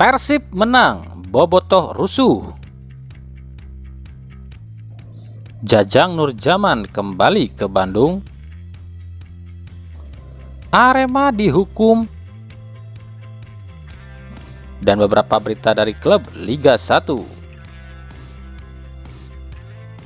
Persib menang, Bobotoh rusuh. Jajang Nurjaman kembali ke Bandung. Arema dihukum. Dan beberapa berita dari klub Liga 1.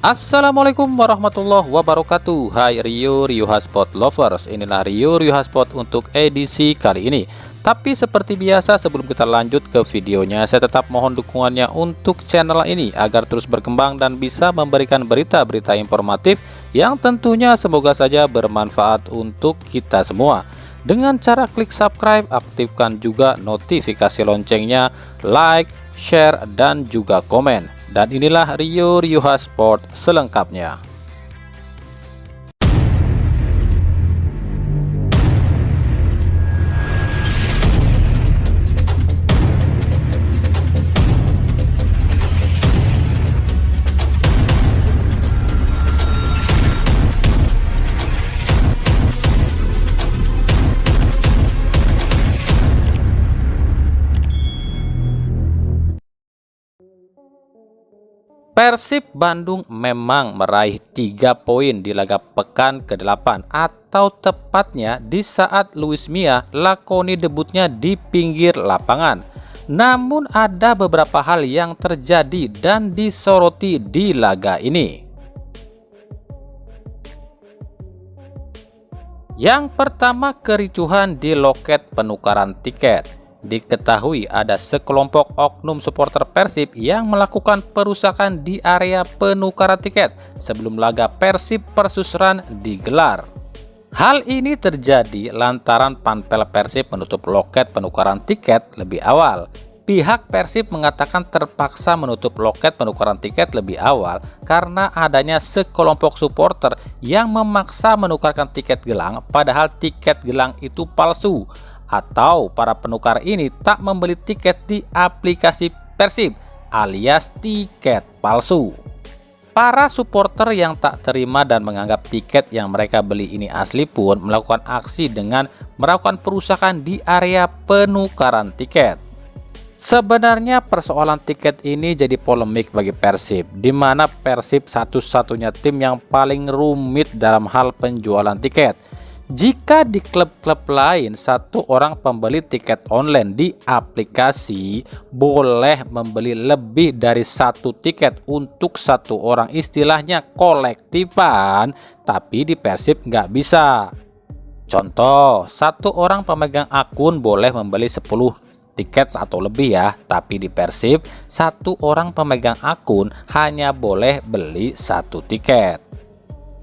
Assalamualaikum warahmatullahi wabarakatuh. Hai Rio Hotspot lovers, inilah Rio Hotspot untuk edisi kali ini. Tapi seperti biasa, sebelum kita lanjut ke videonya, saya tetap mohon dukungannya untuk channel ini agar terus berkembang dan bisa memberikan berita-berita informatif yang tentunya semoga saja bermanfaat untuk kita semua. Dengan cara klik subscribe, aktifkan juga notifikasi loncengnya, like, share, dan juga komen. Dan inilah Rio Hotspot selengkapnya. Persib Bandung memang meraih 3 poin di laga pekan ke-8 atau tepatnya di saat Luis Mia lakoni debutnya di pinggir lapangan. Namun ada beberapa hal yang terjadi dan disoroti di laga ini. Yang pertama, kericuhan di loket penukaran tiket. Diketahui ada sekelompok oknum supporter Persib yang melakukan perusakan di area penukaran tiket sebelum laga Persib Persusran digelar. Hal ini terjadi lantaran panpel Persib menutup loket penukaran tiket lebih awal. Pihak Persib mengatakan terpaksa menutup loket penukaran tiket lebih awal karena adanya sekelompok supporter yang memaksa menukarkan tiket gelang padahal tiket gelang itu palsu, atau para penukar ini tak membeli tiket di aplikasi Persib alias tiket palsu. Para supporter yang tak terima dan menganggap tiket yang mereka beli ini asli pun melakukan aksi dengan melakukan perusakan di area penukaran tiket. Sebenarnya persoalan tiket ini jadi polemik bagi Persib, di mana Persib satu-satunya tim yang paling rumit dalam hal penjualan tiket. Jika di klub-klub lain satu orang pembeli tiket online di aplikasi boleh membeli lebih dari satu tiket untuk satu orang, istilahnya kolektifan, tapi di Persib nggak bisa. Contoh, satu orang pemegang akun boleh membeli 10 tiket atau lebih ya, tapi di Persib satu orang pemegang akun hanya boleh beli satu tiket.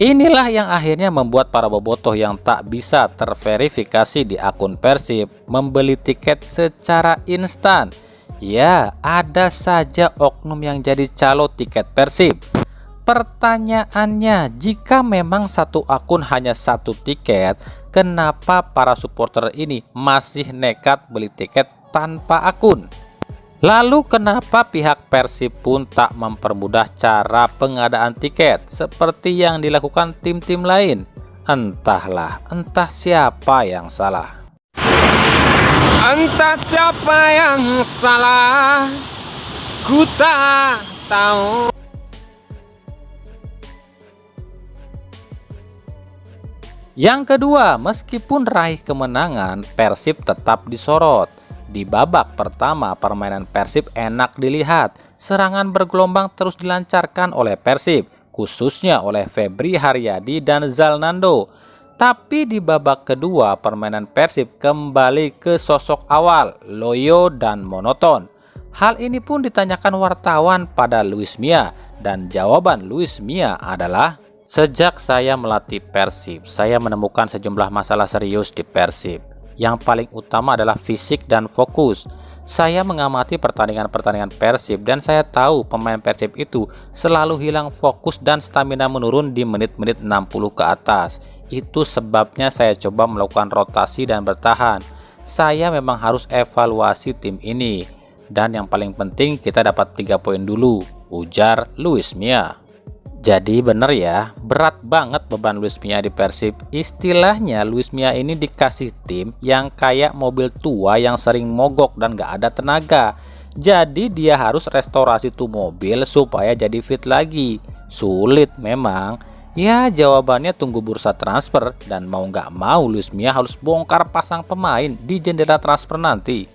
Inilah yang akhirnya membuat para bobotoh yang tak bisa terverifikasi di akun Persib membeli tiket secara instan. Ya, ada saja oknum yang jadi calo tiket Persib. Pertanyaannya, jika memang satu akun hanya satu tiket, kenapa para supporter ini masih nekat beli tiket tanpa akun? Lalu kenapa pihak Persib pun tak mempermudah cara pengadaan tiket seperti yang dilakukan tim-tim lain? Entahlah, entah siapa yang salah. Entah siapa yang salah, ku tak tahu. Yang kedua, meskipun raih kemenangan, Persib tetap disorot. Di babak pertama, permainan Persib enak dilihat. Serangan bergelombang terus dilancarkan oleh Persib, khususnya oleh Febri Haryadi dan Zalnando. Tapi di babak kedua, permainan Persib kembali ke sosok awal, loyo dan monoton. Hal ini pun ditanyakan wartawan pada Luis Mia, dan jawaban Luis Mia adalah, sejak saya melatih Persib, saya menemukan sejumlah masalah serius di Persib. Yang paling utama adalah fisik dan fokus. Saya mengamati pertandingan-pertandingan Persib dan saya tahu pemain Persib itu selalu hilang fokus dan stamina menurun di menit-menit 60 ke atas. Itu sebabnya saya coba melakukan rotasi dan bertahan. Saya memang harus evaluasi tim ini. Dan yang paling penting kita dapat 3 poin dulu, ujar Luis Mia. Jadi bener ya, berat banget beban Luis Milla di Persib. Istilahnya Luis Milla ini dikasih tim yang kayak mobil tua yang sering mogok dan gak ada tenaga. Jadi dia harus restorasi tuh mobil supaya jadi fit lagi. Sulit memang. Ya jawabannya tunggu bursa transfer, dan mau gak mau Luis Milla harus bongkar pasang pemain di jendela transfer nanti.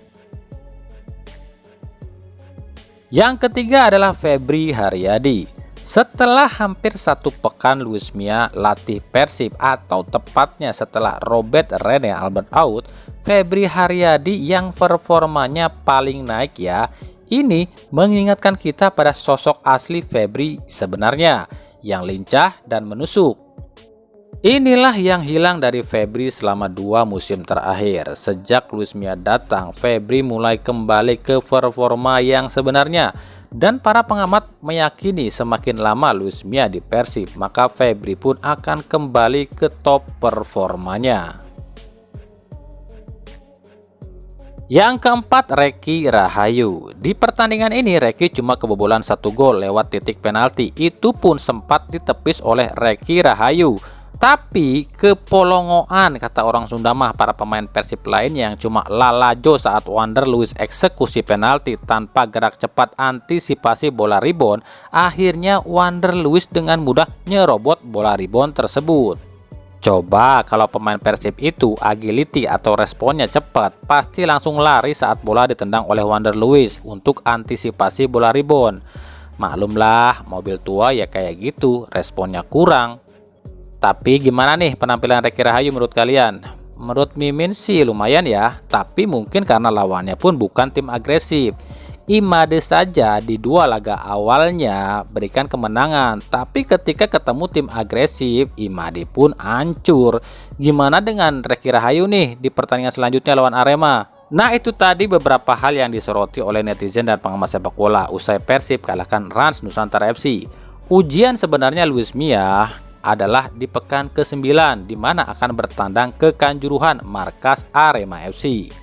Yang ketiga adalah Febri Haryadi. Setelah hampir 1 pekan Luis Milla latih Persib, atau tepatnya setelah Robert Rene Albert out, Febri Haryadi yang performanya paling naik ya. Ini mengingatkan kita pada sosok asli Febri sebenarnya, yang lincah dan menusuk. Inilah yang hilang dari Febri selama 2 musim terakhir. Sejak Luis Milla datang, Febri mulai kembali ke performa yang sebenarnya. Dan para pengamat meyakini semakin lama Luis Milla di Persib, maka Febri pun akan kembali ke top performanya. Yang keempat, Reky Rahayu. Di pertandingan ini Reky cuma kebobolan 1 gol lewat titik penalti. Itu pun sempat ditepis oleh Reky Rahayu. Tapi kepolongoan kata orang Sunda mah para pemain Persib lain yang cuma lalajo saat Wander Luiz eksekusi penalti tanpa gerak cepat antisipasi bola rebound. Akhirnya Wander Luiz dengan mudah nyerobot bola rebound tersebut. Coba kalau pemain Persib itu agility atau responnya cepat, pasti langsung lari saat bola ditendang oleh Wander Luiz untuk antisipasi bola rebound. Maklumlah mobil tua ya kayak gitu, responnya kurang. Tapi gimana nih penampilan Reky Rahayu menurut kalian? Menurut Mimin sih lumayan ya, tapi mungkin karena lawannya pun bukan tim agresif. Imade saja di 2 laga awalnya berikan kemenangan, tapi ketika ketemu tim agresif, Imade pun hancur. Gimana dengan Reky Rahayu nih di pertandingan selanjutnya lawan Arema? Nah itu tadi beberapa hal yang disoroti oleh netizen dan pengamat sepak bola usai Persib kalahkan Rans Nusantara FC. Ujian sebenarnya Luis Milla adalah di pekan ke-9, di mana akan bertandang ke Kanjuruhan, markas Arema FC.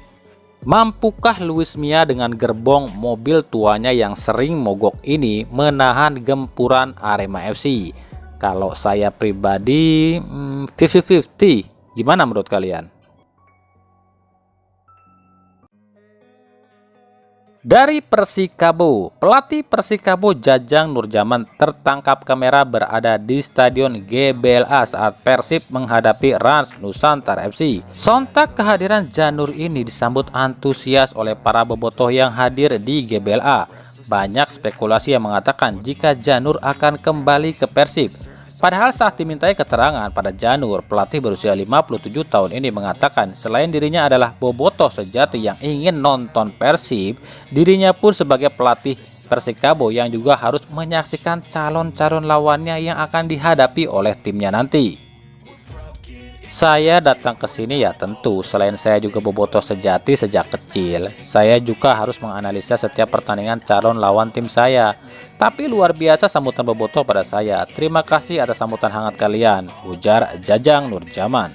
Mampukah Luis Milla dengan gerbong mobil tuanya yang sering mogok ini menahan gempuran Arema FC? Kalau saya pribadi 50-50. Gimana menurut kalian? Dari Persikabo, pelatih Persikabo Jajang Nurjaman tertangkap kamera berada di Stadion GBLA saat Persib menghadapi Rans Nusantara FC. Sontak kehadiran Janur ini disambut antusias oleh para bobotoh yang hadir di GBLA. Banyak spekulasi yang mengatakan jika Janur akan kembali ke Persib. Padahal saat dimintai keterangan pada Janur, pelatih berusia 57 tahun ini mengatakan selain dirinya adalah bobotoh sejati yang ingin nonton Persib, dirinya pun sebagai pelatih Persikabo yang juga harus menyaksikan calon-calon lawannya yang akan dihadapi oleh timnya nanti. Saya datang ke sini ya tentu selain saya juga bobotoh sejati sejak kecil, saya juga harus menganalisa setiap pertandingan calon lawan tim saya. Tapi luar biasa sambutan bobotoh pada saya. Terima kasih atas sambutan hangat kalian, ujar Jajang Nurjaman.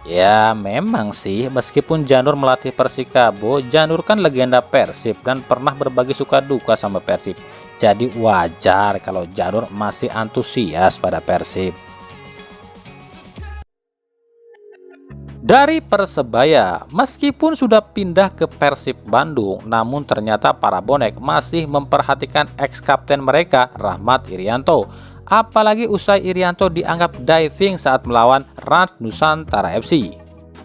Ya memang sih, meskipun Janur melatih Persikabo, Janur kan legenda Persib dan pernah berbagi suka duka sama Persib. Jadi wajar kalau Janur masih antusias pada Persib. Dari Persebaya, meskipun sudah pindah ke Persib Bandung, namun ternyata para bonek masih memperhatikan ex-kapten mereka, Rahmat Irianto. Apalagi usai Irianto dianggap diving saat melawan Rans Nusantara FC.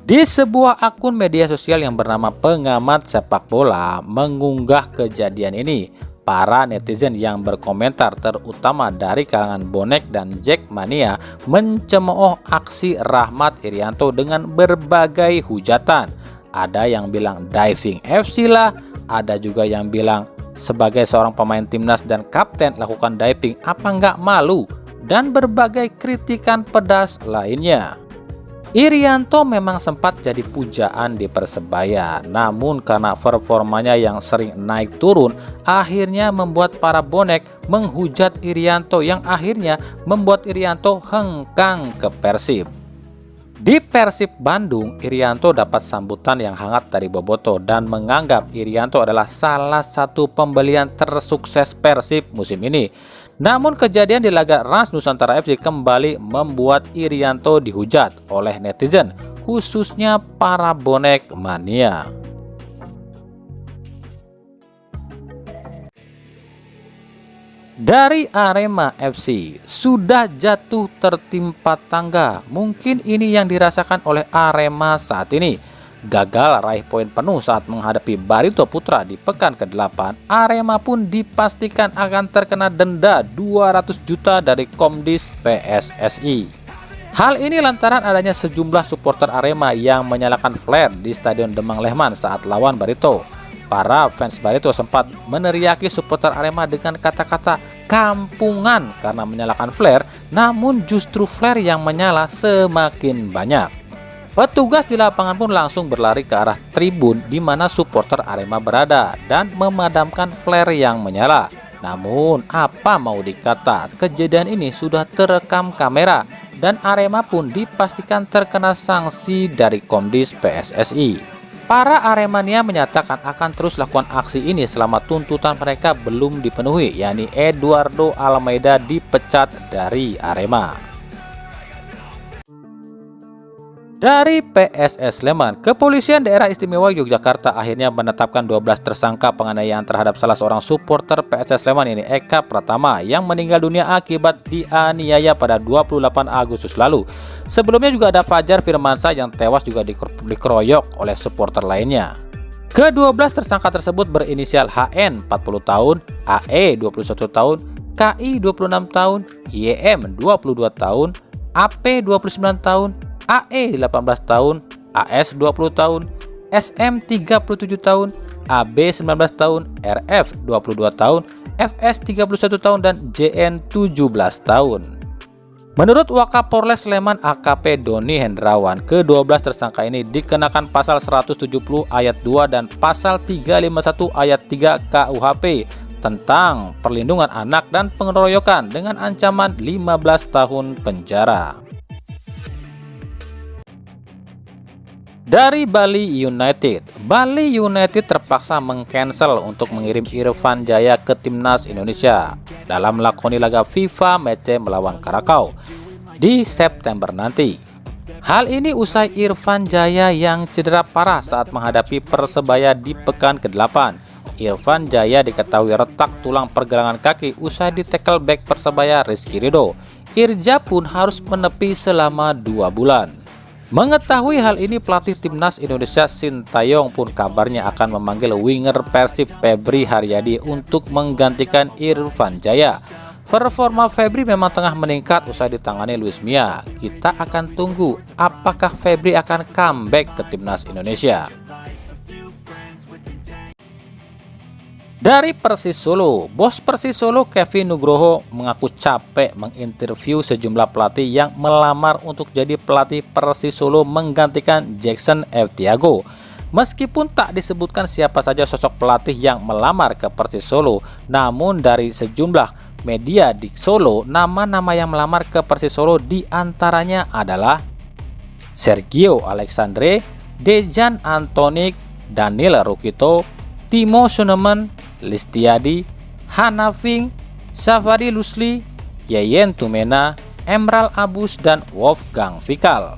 Di sebuah akun media sosial yang bernama Pengamat Sepak Bola mengunggah kejadian ini. Para netizen yang berkomentar terutama dari kalangan bonek dan Jackmania mencemooh aksi Rahmat Irianto dengan berbagai hujatan. Ada yang bilang diving FC lah, ada juga yang bilang sebagai seorang pemain timnas dan kapten lakukan diving apa nggak malu, dan berbagai kritikan pedas lainnya. Irianto memang sempat jadi pujaan di Persebaya, namun karena performanya yang sering naik turun, akhirnya membuat para bonek menghujat Irianto yang akhirnya membuat Irianto hengkang ke Persib. Di Persib Bandung, Irianto dapat sambutan yang hangat dari bobotoh dan menganggap Irianto adalah salah satu pembelian tersukses Persib musim ini. Namun kejadian di laga Rans Nusantara FC kembali membuat Irianto dihujat oleh netizen, khususnya para bonek mania. Dari Arema FC sudah jatuh tertimpa tangga. Mungkin ini yang dirasakan oleh Arema saat ini. Gagal raih poin penuh saat menghadapi Barito Putra di pekan ke-8, Arema pun dipastikan akan terkena denda 200 juta dari Komdis PSSI. Hal ini lantaran adanya sejumlah supporter Arema yang menyalakan flare di Stadion Demang Lehman saat lawan Barito. Para fans Barito sempat meneriaki supporter Arema dengan kata-kata kampungan karena menyalakan flare, namun justru flare yang menyala semakin banyak. Petugas di lapangan pun langsung berlari ke arah tribun di mana supporter Arema berada dan memadamkan flare yang menyala. Namun apa mau dikata, kejadian ini sudah terekam kamera dan Arema pun dipastikan terkena sanksi dari Komdis PSSI. Para Aremania menyatakan akan terus lakukan aksi ini selama tuntutan mereka belum dipenuhi, yakni Eduardo Almeida dipecat dari Arema. Dari PSS Sleman, Kepolisian Daerah Istimewa Yogyakarta akhirnya menetapkan 12 tersangka penganiayaan terhadap salah seorang supporter PSS Sleman, ini Eka Pratama, yang meninggal dunia akibat dianiaya pada 28 Agustus lalu. Sebelumnya juga ada Fajar Firmansyah yang tewas juga dikeroyok oleh supporter lainnya. Ke-12 tersangka tersebut berinisial HN 40 tahun, AE 21 tahun, KI 26 tahun, YM 22 tahun, AP 29 tahun, AE 18 tahun, AS 20 tahun, SM 37 tahun, AB 19 tahun, RF 22 tahun, FS 31 tahun, dan JN 17 tahun. Menurut Wakapolres Sleman AKP Doni Hendrawan, ke-12 tersangka ini dikenakan pasal 170 ayat 2 dan pasal 351 ayat 3 KUHP tentang perlindungan anak dan pengeroyokan dengan ancaman 15 tahun penjara. Dari Bali United terpaksa meng-cancel untuk mengirim Irfan Jaya ke Timnas Indonesia dalam melakoni laga FIFA match melawan Karakau di September nanti. Hal ini usai Irfan Jaya yang cedera parah saat menghadapi Persebaya di pekan ke-8. Irfan Jaya diketahui retak tulang pergelangan kaki usai ditekel bek Persebaya Rizky Ridho. Irja pun harus menepi selama 2 bulan. Mengetahui hal ini, pelatih Timnas Indonesia Sintayong pun kabarnya akan memanggil winger Persib Febri Haryadi untuk menggantikan Irfan Jaya. Performa Febri memang tengah meningkat usai ditangani Luis Mia. Kita akan tunggu apakah Febri akan comeback ke Timnas Indonesia. Dari Persis Solo, bos Persis Solo Kevin Nugroho mengaku capek menginterview sejumlah pelatih yang melamar untuk jadi pelatih Persis Solo menggantikan Jackson F. Tiago. Meskipun tak disebutkan siapa saja sosok pelatih yang melamar ke Persis Solo, namun dari sejumlah media di Solo, nama-nama yang melamar ke Persis Solo diantaranya adalah Sergio Alexandre, Dejan Antonik, Daniel Rukito, Timo Sunemen, Listiadi, Hanafing, Safari Lusli, Yeyen Tumena, Emral Abus, dan Wolfgang Fikal.